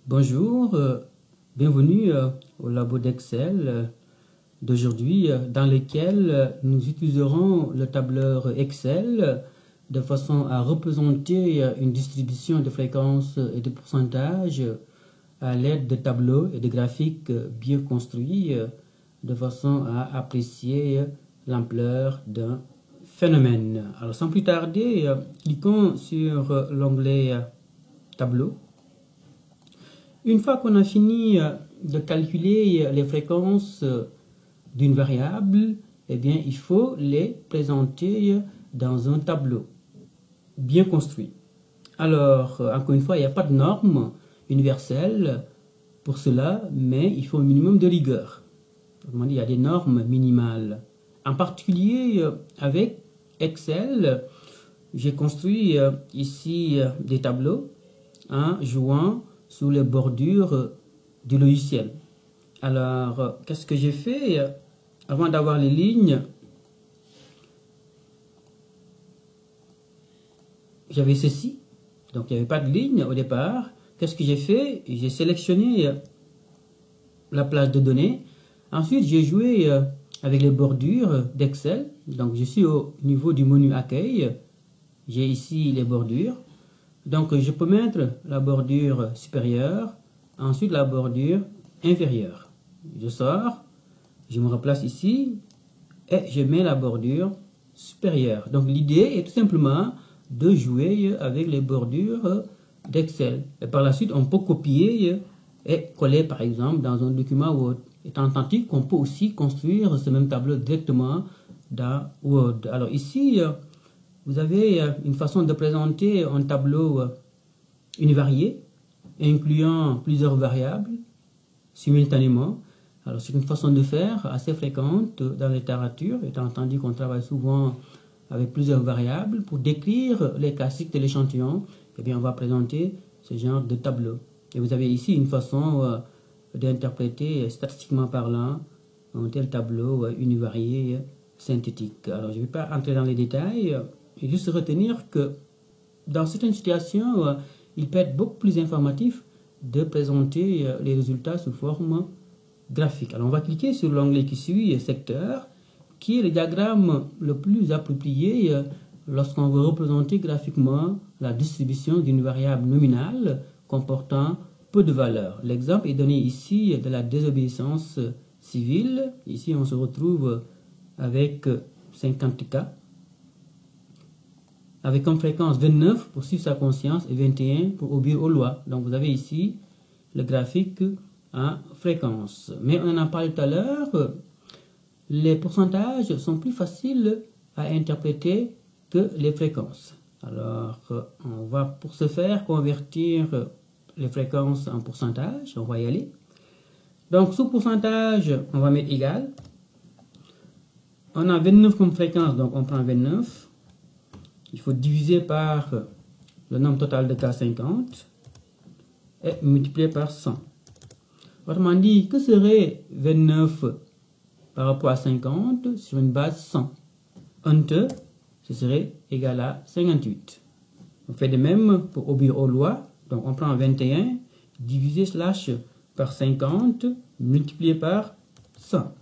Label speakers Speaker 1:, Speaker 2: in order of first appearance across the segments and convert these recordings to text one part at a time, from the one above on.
Speaker 1: Bonjour, bienvenue au labo d'Excel d'aujourd'hui dans lequel nous utiliserons le tableur Excel de façon à représenter une distribution de fréquences et de pourcentages à l'aide de tableaux et de graphiques bien construits de façon à apprécier l'ampleur d'un phénomène. Alors sans plus tarder, cliquons sur l'onglet Tableau. Une fois qu'on a fini de calculer les fréquences d'une variable, eh bien, il faut les présenter dans un tableau bien construit. Alors, encore une fois, il n'y a pas de norme universelle pour cela, mais il faut un minimum de rigueur. Autrement dit, il y a des normes minimales. En particulier, avec Excel, j'ai construit ici des tableaux en jouant sous les bordures du logiciel. Alors, qu'est-ce que j'ai fait? Avant d'avoir les lignes, j'avais ceci. Donc, il n'y avait pas de ligne au départ. Qu'est-ce que j'ai fait? J'ai sélectionné la place de données. Ensuite, j'ai joué avec les bordures d'Excel. Donc, je suis au niveau du menu Accueil. J'ai ici les bordures. Donc, je peux mettre la bordure supérieure, ensuite la bordure inférieure. Je sors, je me replace ici et je mets la bordure supérieure. Donc, l'idée est tout simplement de jouer avec les bordures d'Excel. Et par la suite, on peut copier et coller, par exemple, dans un document Word. Étant entendu qu'on peut aussi construire ce même tableau directement dans Word. Alors ici, vous avez une façon de présenter un tableau univarié, incluant plusieurs variables simultanément. Alors c'est une façon de faire assez fréquente dans la littérature, étant entendu qu'on travaille souvent avec plusieurs variables. Pour décrire les classiques de l'échantillon, eh bien on va présenter ce genre de tableau. Et vous avez ici une façon d'interpréter statistiquement parlant un tel tableau univarié synthétique. Alors je ne vais pas entrer dans les détails. Et juste retenir que dans certaines situations, il peut être beaucoup plus informatif de présenter les résultats sous forme graphique. Alors on va cliquer sur l'onglet qui suit, secteur, qui est le diagramme le plus approprié lorsqu'on veut représenter graphiquement la distribution d'une variable nominale comportant peu de valeurs. L'exemple est donné ici de la désobéissance civile. Ici on se retrouve avec 50 cas. Avec comme fréquence 29 pour suivre sa conscience et 21 pour obéir aux lois. Donc vous avez ici le graphique en fréquence. Mais on en a parlé tout à l'heure, les pourcentages sont plus faciles à interpréter que les fréquences. Alors on va pour ce faire convertir les fréquences en pourcentage. On va y aller. Donc sous pourcentage, on va mettre égal. On a 29 comme fréquence, donc on prend 29. Il faut diviser par le nombre total de cas 50 et multiplier par 100. Autrement dit, que serait 29 par rapport à 50 sur une base 100? Enter, ce serait égal à 58. On fait de même pour obéir aux lois. Donc on prend 21, divisé slash par 50, multiplié par 100.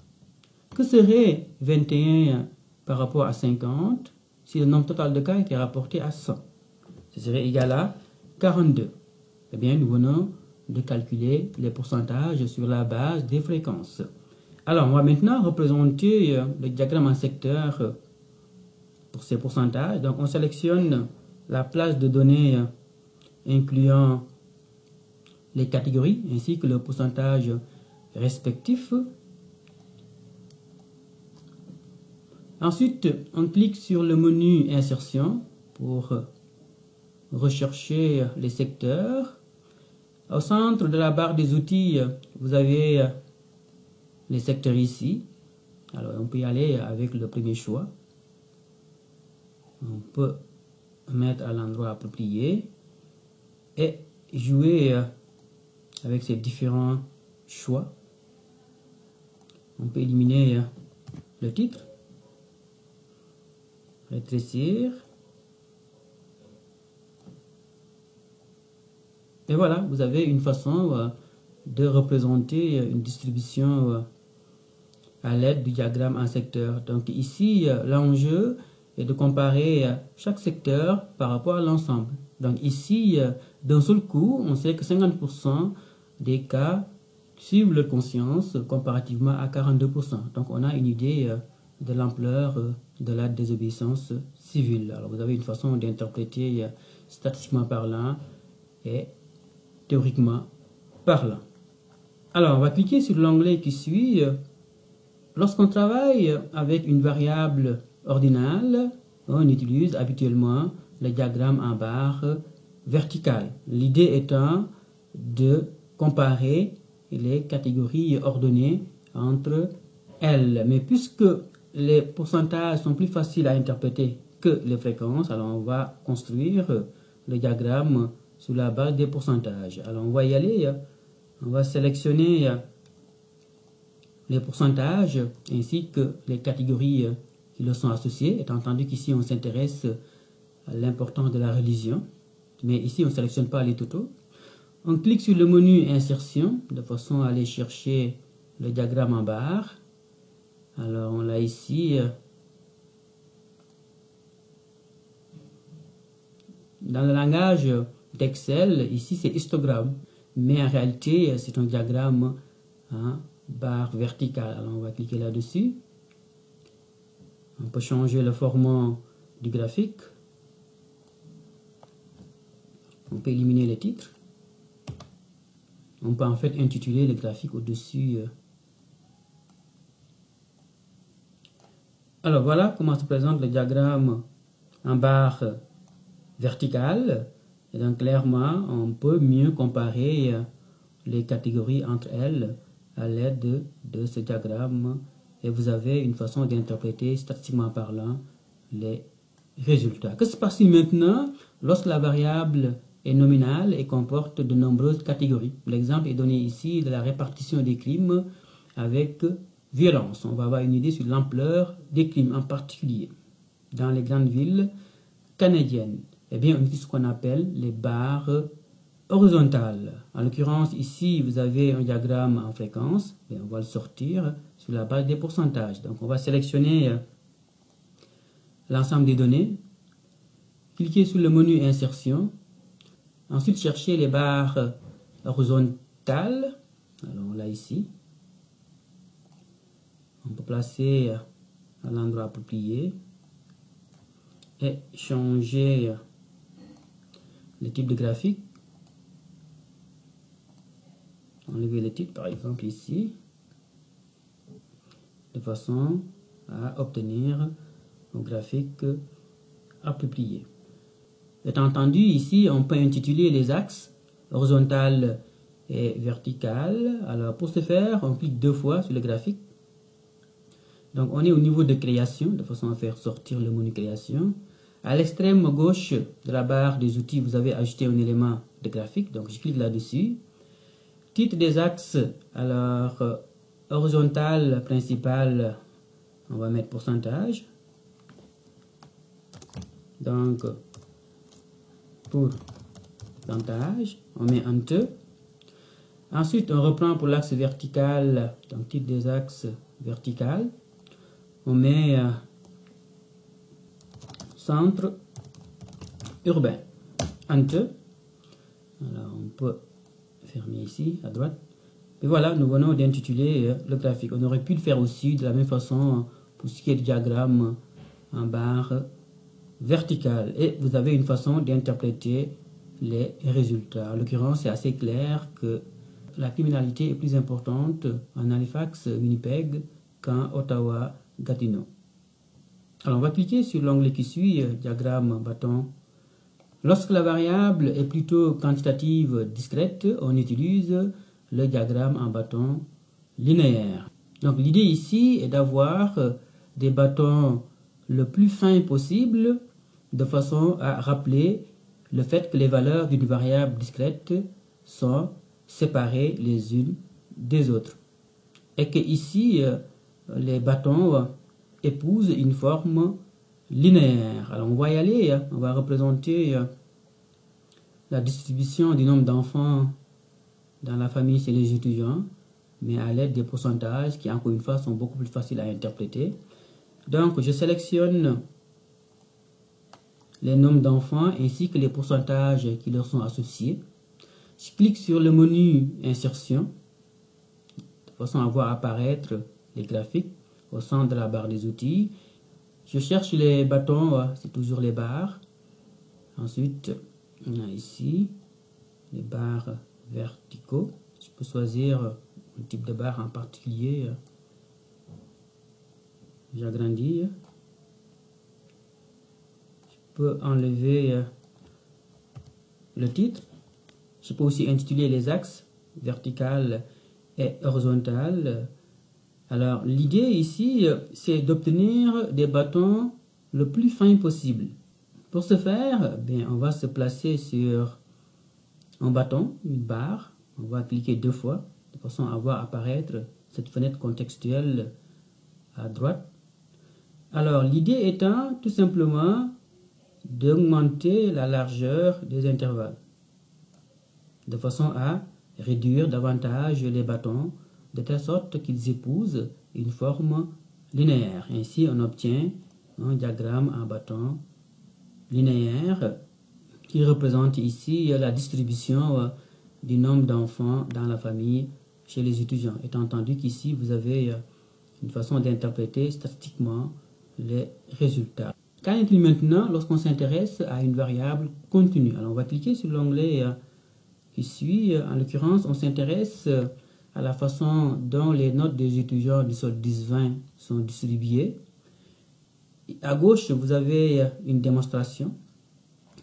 Speaker 1: Que serait 21 par rapport à 50 si le nombre total de cas était rapporté à 100? Ce serait égal à 42. Eh bien, nous venons de calculer les pourcentages sur la base des fréquences. Alors, on va maintenant représenter le diagramme en secteur pour ces pourcentages. Donc, on sélectionne la place de données incluant les catégories ainsi que le pourcentage respectif. Ensuite, on clique sur le menu Insertion pour rechercher les secteurs. Au centre de la barre des outils, vous avez les secteurs ici. Alors, on peut y aller avec le premier choix. On peut mettre à l'endroit approprié et jouer avec ces différents choix. On peut éliminer le titre. Rétrécir, Et voilà, vous avez une façon de représenter une distribution à l'aide du diagramme en secteur. Donc ici, l'enjeu est de comparer chaque secteur par rapport à l'ensemble. Donc ici, d'un seul coup, on sait que 50% des cas suivent leur conscience comparativement à 42%. Donc on a une idée de l'ampleur de la désobéissance civile. Alors vous avez une façon d'interpréter statistiquement parlant et théoriquement parlant. Alors on va cliquer sur l'onglet qui suit. Lorsqu'on travaille avec une variable ordinale, on utilise habituellement le diagramme en barre verticale. L'idée étant de comparer les catégories ordonnées entre elles. Mais puisque les pourcentages sont plus faciles à interpréter que les fréquences, alors on va construire le diagramme sur la base des pourcentages. Alors on va y aller, on va sélectionner les pourcentages ainsi que les catégories qui leur sont associées, étant entendu qu'ici on s'intéresse à l'importance de la religion, mais ici on ne sélectionne pas les totaux. On clique sur le menu insertion de façon à aller chercher le diagramme en barre. Alors on l'a ici. Dans le langage d'Excel, ici c'est histogramme, mais en réalité c'est un diagramme barre verticale. Alors on va cliquer là-dessus. On peut changer le format du graphique. On peut éliminer les titres. On peut en fait intituler le graphique au-dessus. Alors voilà comment se présente le diagramme en barre verticale. Et donc clairement, on peut mieux comparer les catégories entre elles à l'aide de ce diagramme. Et vous avez une façon d'interpréter statistiquement parlant les résultats. Que se passe-t-il maintenant lorsque la variable est nominale et comporte de nombreuses catégories? L'exemple est donné ici de la répartition des crimes avec violence. On va avoir une idée sur l'ampleur des crimes en particulier. Dans les grandes villes canadiennes, eh bien, on utilise ce qu'on appelle les barres horizontales. En l'occurrence, ici, vous avez un diagramme en fréquence. Et on va le sortir sur la base des pourcentages. Donc, on va sélectionner l'ensemble des données. Cliquez sur le menu insertion. Ensuite, cherchez les barres horizontales. Alors, on l'a ici. On peut placer à l'endroit approprié et changer le type de graphique. Enlever le titre par exemple ici, de façon à obtenir un graphique approprié. Étant entendu, ici on peut intituler les axes horizontal et vertical. Alors pour ce faire, on clique deux fois sur le graphique. Donc on est au niveau de création, de façon à faire sortir le menu création. À l'extrême gauche de la barre des outils, vous avez ajouté un élément de graphique. Donc je clique là-dessus. Titre des axes, alors horizontal principal, on va mettre pourcentage. Donc pourcentage, on met Enter. Ensuite on reprend pour l'axe vertical, donc titre des axes vertical. On met centre urbain. Enter. Alors on peut fermer ici à droite. Et voilà, nous venons d'intituler le graphique. On aurait pu le faire aussi de la même façon pour ce qui est du diagramme en barre verticale. Et vous avez une façon d'interpréter les résultats. En l'occurrence, c'est assez clair que la criminalité est plus importante en Halifax, Winnipeg qu'en Ottawa, Gatineau. Alors on va cliquer sur l'onglet qui suit, diagramme bâton. Lorsque la variable est plutôt quantitative discrète, on utilise le diagramme en bâton linéaire. Donc l'idée ici est d'avoir des bâtons le plus fins possible de façon à rappeler le fait que les valeurs d'une variable discrète sont séparées les unes des autres. Et que ici, les bâtons épousent une forme linéaire. Alors on va y aller, on va représenter la distribution du nombre d'enfants dans la famille chez les étudiants, mais à l'aide des pourcentages qui, encore une fois, sont beaucoup plus faciles à interpréter. Donc, je sélectionne les nombres d'enfants ainsi que les pourcentages qui leur sont associés. Je clique sur le menu Insertion, de façon à voir apparaître les graphiques au centre de la barre des outils. Je cherche les bâtons, c'est toujours les barres. Ensuite, on a ici les barres verticaux. Je peux choisir un type de barre en particulier. J'agrandis. Je peux enlever le titre. Je peux aussi intituler les axes vertical et horizontal. Alors, l'idée ici, c'est d'obtenir des bâtons le plus fins possible. Pour ce faire, on va se placer sur un bâton, une barre. On va cliquer 2 fois, de façon à voir apparaître cette fenêtre contextuelle à droite. Alors, l'idée étant tout simplement d'augmenter la largeur des intervalles, de façon à réduire davantage les bâtons, de telle sorte qu'ils épousent une forme linéaire. Ainsi, on obtient un diagramme en bâton linéaire qui représente ici la distribution du nombre d'enfants dans la famille chez les étudiants. Étant entendu qu'ici, vous avez une façon d'interpréter statistiquement les résultats. Qu'en est-il maintenant lorsqu'on s'intéresse à une variable continue? Alors, on va cliquer sur l'onglet qui suit. En l'occurrence, on s'intéresse à la façon dont les notes des étudiants du sol 10-20 sont distribuées. À gauche, vous avez une démonstration.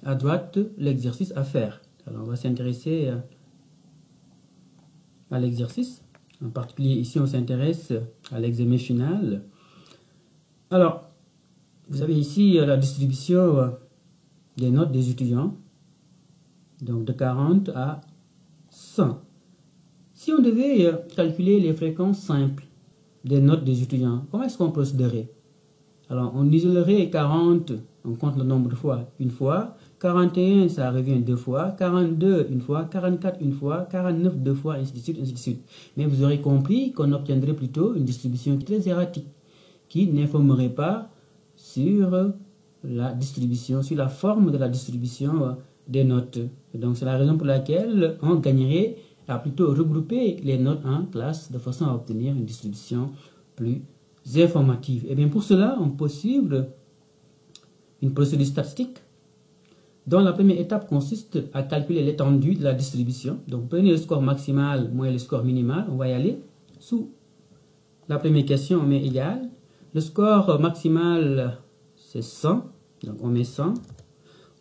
Speaker 1: À droite, l'exercice à faire. Alors, on va s'intéresser à l'exercice. En particulier, ici, on s'intéresse à l'examen final. Alors, vous avez ici la distribution des notes des étudiants. Donc, de 40 à 100. Si on devait calculer les fréquences simples des notes des étudiants, comment est-ce qu'on procéderait? Alors, on isolerait 40, on compte le nombre de fois, une fois. 41, ça revient 2 fois. 42, une fois. 44, une fois. 49, 2 fois, ainsi de suite, ainsi de suite. Mais vous aurez compris qu'on obtiendrait plutôt une distribution très erratique, qui n'informerait pas sur la distribution, sur la forme de la distribution des notes. Et donc, c'est la raison pour laquelle on gagnerait à plutôt regrouper les notes en classes de façon à obtenir une distribution plus informative. Et bien pour cela, on peut suivre une procédure statistique dont la première étape consiste à calculer l'étendue de la distribution. Donc prenez le score maximal moins le score minimal. On va y aller. Sous la première question, on met égal. Le score maximal, c'est 100. Donc on met 100.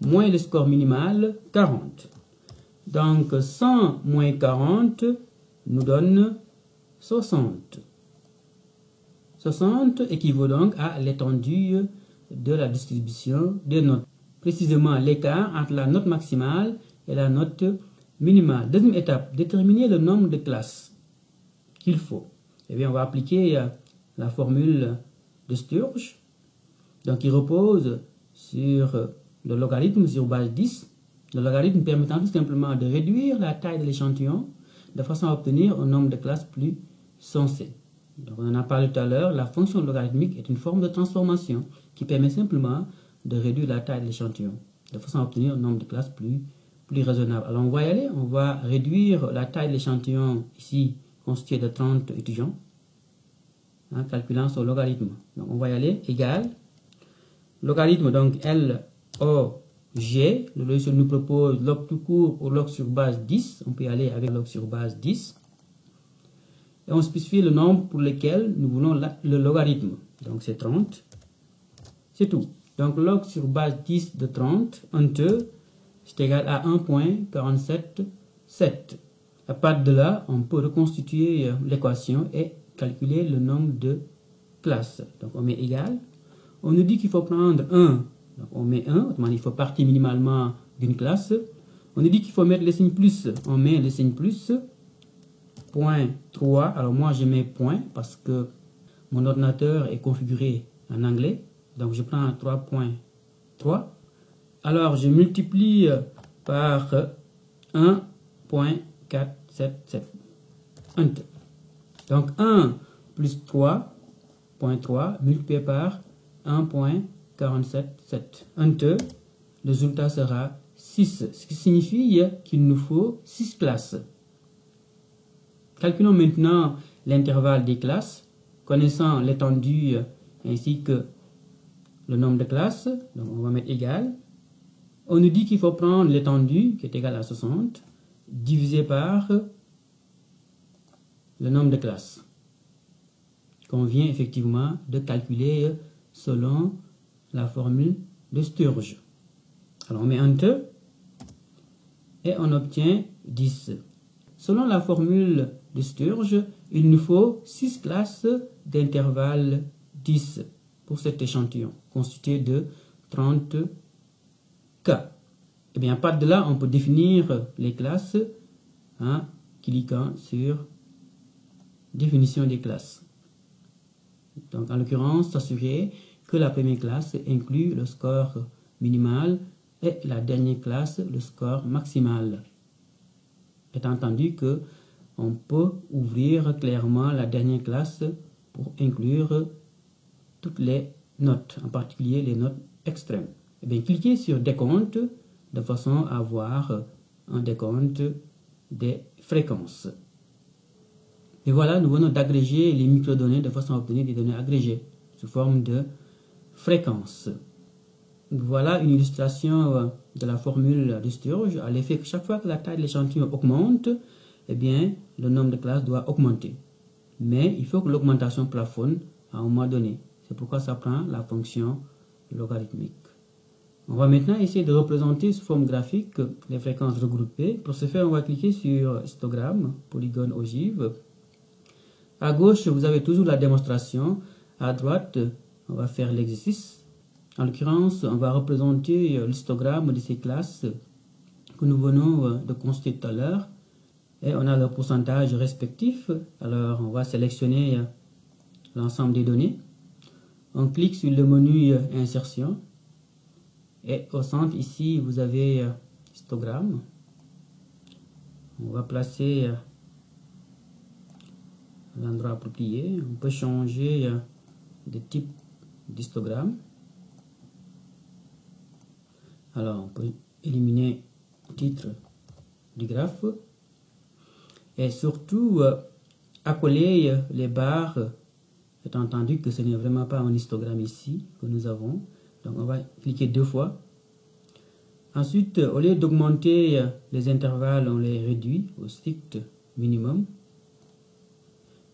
Speaker 1: Moins le score minimal, 40. Donc 100 moins 40 nous donne 60. 60 équivaut donc à l'étendue de la distribution des notes. Précisément l'écart entre la note maximale et la note minimale. Deuxième étape, déterminer le nombre de classes qu'il faut. Eh bien, on va appliquer la formule de Sturge, donc qui repose sur le logarithme sur base 10. Le logarithme permettant tout simplement de réduire la taille de l'échantillon de façon à obtenir un nombre de classes plus sensé. Donc, on en a parlé tout à l'heure, la fonction logarithmique est une forme de transformation qui permet simplement de réduire la taille de l'échantillon de façon à obtenir un nombre de classes plus raisonnable. Alors, on va y aller, on va réduire la taille de l'échantillon ici constitué de 30 étudiants en calculant son logarithme. Donc, on va y aller, égal, logarithme, donc LOG, le logiciel nous propose log tout court ou log sur base 10, on peut y aller avec log sur base 10. Et on spécifie le nombre pour lequel nous voulons le logarithme. Donc c'est 30. C'est tout. Donc log sur base 10 de 30, enter, c'est égal à 1.477. À partir de là, on peut reconstituer l'équation et calculer le nombre de classes. Donc on met égal. On nous dit qu'il faut prendre 1. Donc on met 1, autrement dit, il faut partir minimalement d'une classe. On nous dit qu'il faut mettre le signe plus. On met le signe plus. Point 3, alors moi je mets point parce que mon ordinateur est configuré en anglais, donc je prends 3.3. Alors je multiplie par 1.477. Enter. Donc 1 plus 3.3 multiplié par 1.477. Enter. Le résultat sera 6, ce qui signifie qu'il nous faut 6 classes. Calculons maintenant l'intervalle des classes, connaissant l'étendue ainsi que le nombre de classes. Donc on va mettre égal. On nous dit qu'il faut prendre l'étendue qui est égale à 60 divisé par le nombre de classes qu'on vient effectivement de calculer selon la formule de Sturge. Alors on met Enter et on obtient 10. Selon la formule de Sturge, il nous faut 6 classes d'intervalle 10 pour cet échantillon constitué de 30 cas. Et bien à partir de là, on peut définir les classes en cliquant sur définition des classes. Donc en l'occurrence, s'assurer que la première classe inclut le score minimal et la dernière classe le score maximal. Étant entendu que on peut ouvrir clairement la dernière classe pour inclure toutes les notes, en particulier les notes extrêmes. Et bien, cliquez sur décompte de façon à avoir un décompte des fréquences. Et voilà, nous venons d'agréger les microdonnées de façon à obtenir des données agrégées sous forme de fréquences. Voilà une illustration de la formule de Sturge à l'effet que chaque fois que la taille de l'échantillon augmente, eh bien, le nombre de classes doit augmenter. Mais il faut que l'augmentation plafonne à un moment donné. C'est pourquoi ça prend la fonction logarithmique. On va maintenant essayer de représenter sous forme graphique les fréquences regroupées. Pour ce faire, on va cliquer sur histogramme, polygone ogive. À gauche, vous avez toujours la démonstration. À droite, on va faire l'exercice. En l'occurrence, on va représenter l'histogramme de ces classes que nous venons de construire tout à l'heure. Et on a leur pourcentage respectif. Alors, on va sélectionner l'ensemble des données. On clique sur le menu Insertion. Et au centre, ici, vous avez histogramme. On va placer l'endroit approprié. On peut changer de type d'histogramme. Alors, on peut éliminer le titre du graphe. Et surtout, accoler les barres, étant entendu que ce n'est vraiment pas un histogramme ici que nous avons. Donc, on va cliquer 2 fois. Ensuite, au lieu d'augmenter les intervalles, on les réduit au strict minimum,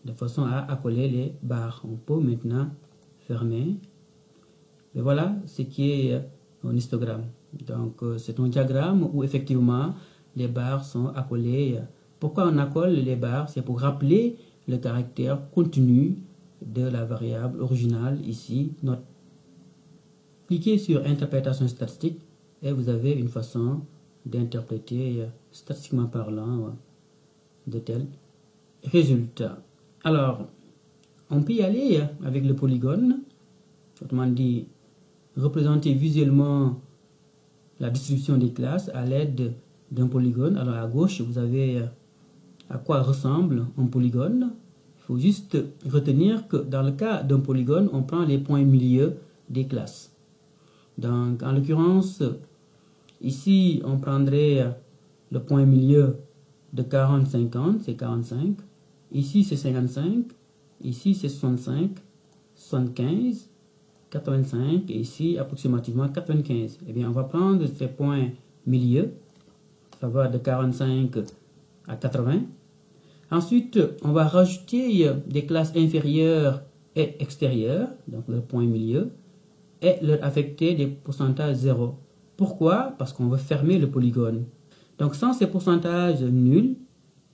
Speaker 1: de façon à accoler les barres. On peut maintenant fermer. Et voilà ce qui est un histogramme. Donc, c'est un diagramme où effectivement les barres sont accolées. Pourquoi on accole les barres? C'est pour rappeler le caractère continu de la variable originale, ici, note. Cliquez sur interprétation statistique et vous avez une façon d'interpréter statistiquement parlant de tels résultats. Alors, on peut y aller avec le polygone, autrement dit, représenter visuellement la distribution des classes à l'aide d'un polygone. Alors à gauche, vous avez à quoi ressemble un polygone. Il faut juste retenir que dans le cas d'un polygone, on prend les points milieu des classes. Donc en l'occurrence, ici on prendrait le point milieu de 40-50, c'est 45. Ici c'est 55, ici c'est 65, 75, 85 et ici approximativement 95. Eh bien on va prendre ces points milieu, ça va de 45 à 80. Ensuite, on va rajouter des classes inférieures et extérieures, donc le point milieu, et leur affecter des pourcentages 0. Pourquoi? Parce qu'on veut fermer le polygone. Donc sans ces pourcentages nuls,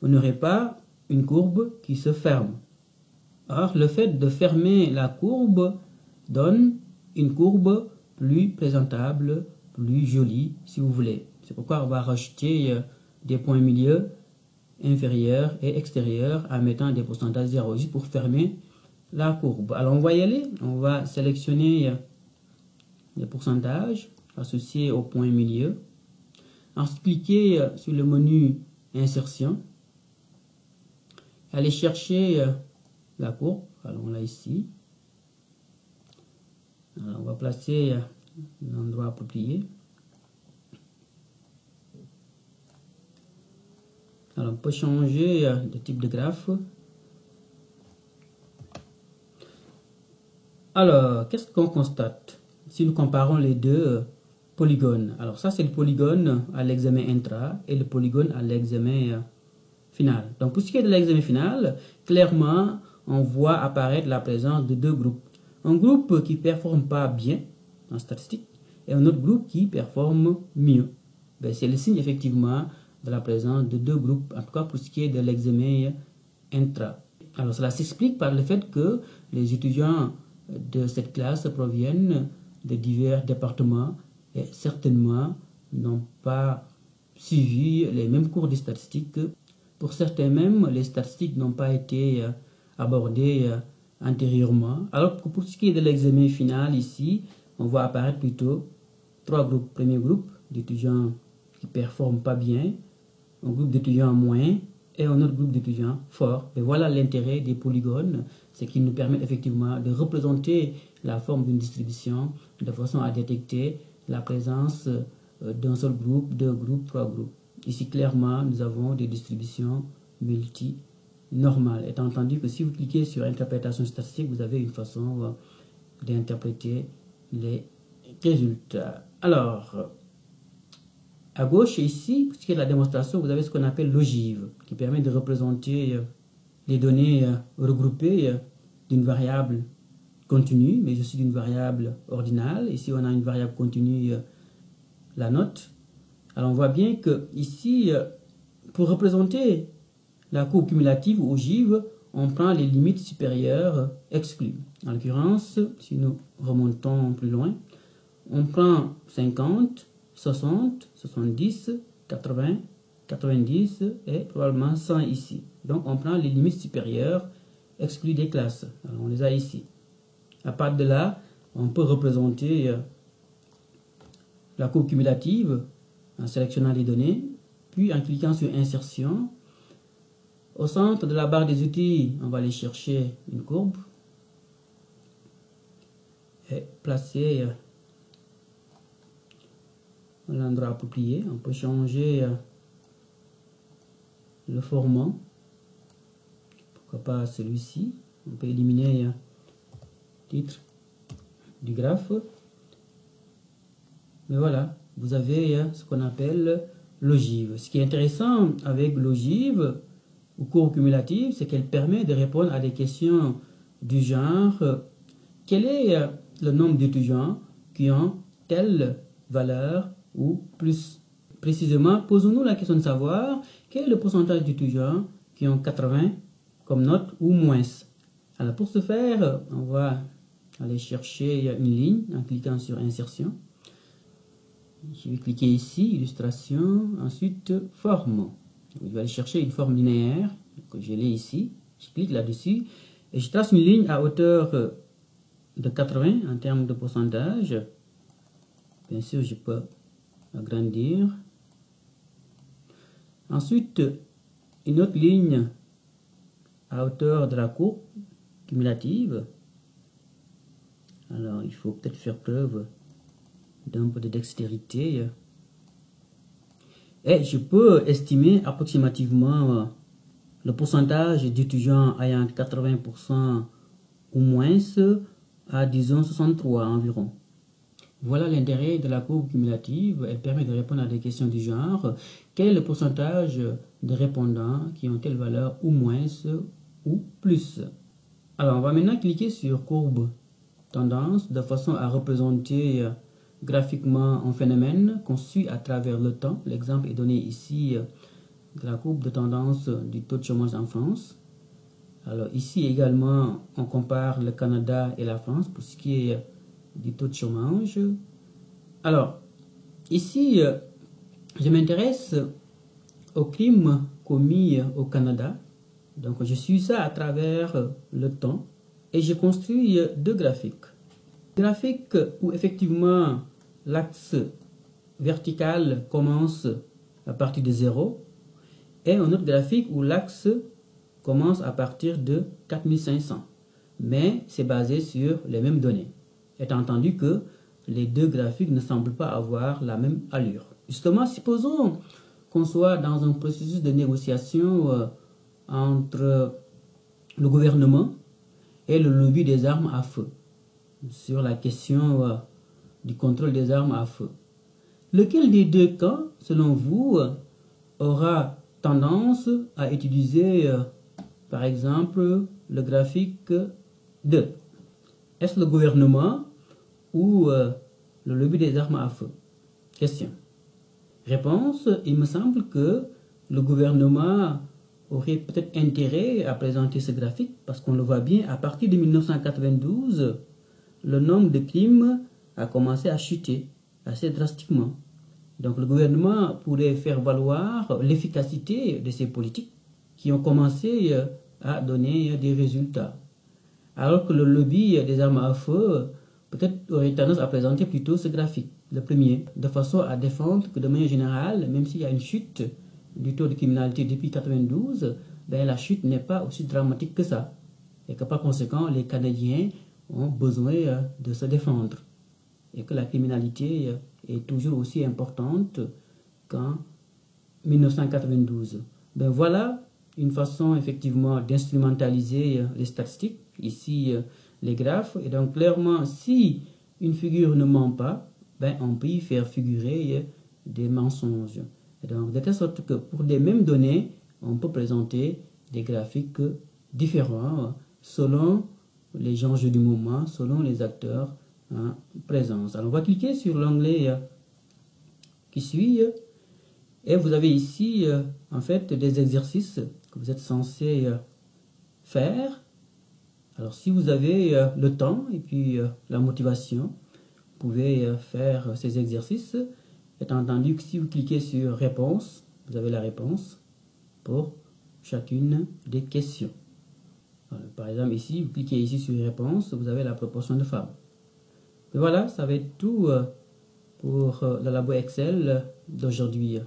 Speaker 1: on n'aurait pas une courbe qui se ferme. Or, le fait de fermer la courbe donne une courbe plus présentable, plus jolie, si vous voulez. C'est pourquoi on va rajouter des points milieu inférieurs et extérieurs en mettant des pourcentages 0 juste pour fermer la courbe. Alors on va y aller, on va sélectionner les pourcentages associés au point milieu. Ensuite, cliquez sur le menu Insertion. Allez chercher la courbe. Alors, là ici. Alors, on va placer l'endroit approprié. Alors, on peut changer de type de graphe. Alors, qu'est-ce qu'on constate si nous comparons les deux polygones? Alors, ça, c'est le polygone à l'examen intra et le polygone à l'examen final. Donc, pour ce qui est de l'examen final, clairement, on voit apparaître la présence de deux groupes. Un groupe qui ne performe pas bien en statistique et un autre groupe qui performe mieux. C'est le signe, effectivement, de la présence de deux groupes, en tout cas pour ce qui est de l'examen intra. Alors, cela s'explique par le fait que les étudiants de cette classe proviennent de divers départements et certainement n'ont pas suivi les mêmes cours de statistiques. Pour certains même, les statistiques n'ont pas été abordées antérieurement. Alors que pour ce qui est de l'examen final ici, on voit apparaître plutôt trois groupes. Premier groupe d'étudiants qui ne performent pas bien, un groupe d'étudiants moins et un autre groupe d'étudiants forts. Et voilà l'intérêt des polygones, c'est qu'ils nous permettent effectivement de représenter la forme d'une distribution de façon à détecter la présence d'un seul groupe, deux groupes, trois groupes. Ici, clairement, nous avons des distributions multinormales. Étant entendu que si vous cliquez sur interprétation statistique, vous avez une façon d'interpréter les résultats. Alors, à gauche, ici, pour ce qui est de la démonstration, vous avez ce qu'on appelle l'ogive, qui permet de représenter les données regroupées d'une variable continue, mais aussi d'une variable ordinale. Ici, on a une variable continue, la note. Alors, on voit bien que ici, pour représenter la courbe cumulative ou ogive, on prend les limites supérieures exclues. En l'occurrence, si nous remontons plus loin, on prend 50, 60, 70, 80, 90 et probablement 100 ici. Donc, on prend les limites supérieures exclues des classes. Alors, on les a ici. À partir de là, on peut représenter la courbe cumulative en sélectionnant les données, puis en cliquant sur Insertion. Au centre de la barre des outils, on va aller chercher une courbe et placer à l'endroit approprié. On peut changer le format. Pourquoi pas celui-ci. On peut éliminer le titre du graphe. Mais voilà, vous avez ce qu'on appelle l'ogive. Ce qui est intéressant avec l'ogive ou courbe cumulative, c'est qu'elle permet de répondre à des questions du genre quel est le nombre d'étudiants qui ont telle valeur ou plus. Précisément, posons-nous la question de savoir quel est le pourcentage d'étudiants qui ont 80 comme note ou moins. Alors pour ce faire, on va aller chercher une ligne en cliquant sur Insertion. Je vais cliquer ici, Illustration, ensuite Forme. Je vais aller chercher une forme linéaire, que je l'ai ici. Je clique là-dessus et je trace une ligne à hauteur de 80 en termes de pourcentage. Bien sûr, je peux agrandir. Ensuite, une autre ligne à hauteur de la courbe cumulative. Alors, il faut peut-être faire preuve d'un peu de dextérité. Et je peux estimer approximativement le pourcentage d'étudiants ayant 80% ou moins à, disons, 63 environ. Voilà l'intérêt de la courbe cumulative. Elle permet de répondre à des questions du genre quel est le pourcentage de répondants qui ont telle valeur ou moins ou plus. Alors, on va maintenant cliquer sur courbe tendance de façon à représenter graphiquement un phénomène qu'on suit à travers le temps. L'exemple est donné ici de la courbe de tendance du taux de chômage en France. Alors ici également, on compare le Canada et la France pour ce qui est du taux de chômage. Alors, ici, je m'intéresse aux crimes commis au Canada. Donc, je suis ça à travers le temps et je construis deux graphiques. Graphique où effectivement l'axe verticale commence à partir de 0 et un autre graphique où l'axe commence à partir de 4500. Mais c'est basé sur les mêmes données. Étant entendu que les deux graphiques ne semblent pas avoir la même allure. Justement, supposons qu'on soit dans un processus de négociation entre le gouvernement et le lobby des armes à feu sur la question du contrôle des armes à feu. Lequel des deux camps, selon vous, aura tendance à utiliser, par exemple, le graphique 2? Est-ce le gouvernement ou le lobby des armes à feu? Question. Réponse, il me semble que le gouvernement aurait peut-être intérêt à présenter ce graphique parce qu'on le voit bien, à partir de 1992, le nombre de crimes a commencé à chuter assez drastiquement. Donc le gouvernement pourrait faire valoir l'efficacité de ces politiques qui ont commencé à donner des résultats. Alors que le lobby des armes à feu peut-être aurait tendance à présenter plutôt ce graphique, le premier, de façon à défendre que de manière générale, même s'il y a une chute du taux de criminalité depuis 1992, ben, la chute n'est pas aussi dramatique que ça. Et que par conséquent, les Canadiens ont besoin de se défendre. Et que la criminalité est toujours aussi importante qu'en 1992. Ben voilà une façon effectivement d'instrumentaliser les statistiques, ici les graphes. Et donc clairement, si une figure ne ment pas, ben, on peut y faire figurer des mensonges. Et donc de telle sorte que pour les mêmes données, on peut présenter des graphiques différents selon les enjeux du moment, selon les acteurs en présence. Alors on va cliquer sur l'onglet qui suit et vous avez ici en fait des exercices que vous êtes censé faire. Alors si vous avez le temps et puis la motivation, vous pouvez faire ces exercices. Étant entendu que si vous cliquez sur réponse, vous avez la réponse pour chacune des questions. Alors, par exemple ici, vous cliquez ici sur réponse, vous avez la proportion de femmes. Et voilà, ça va être tout pour le labo Excel d'aujourd'hui.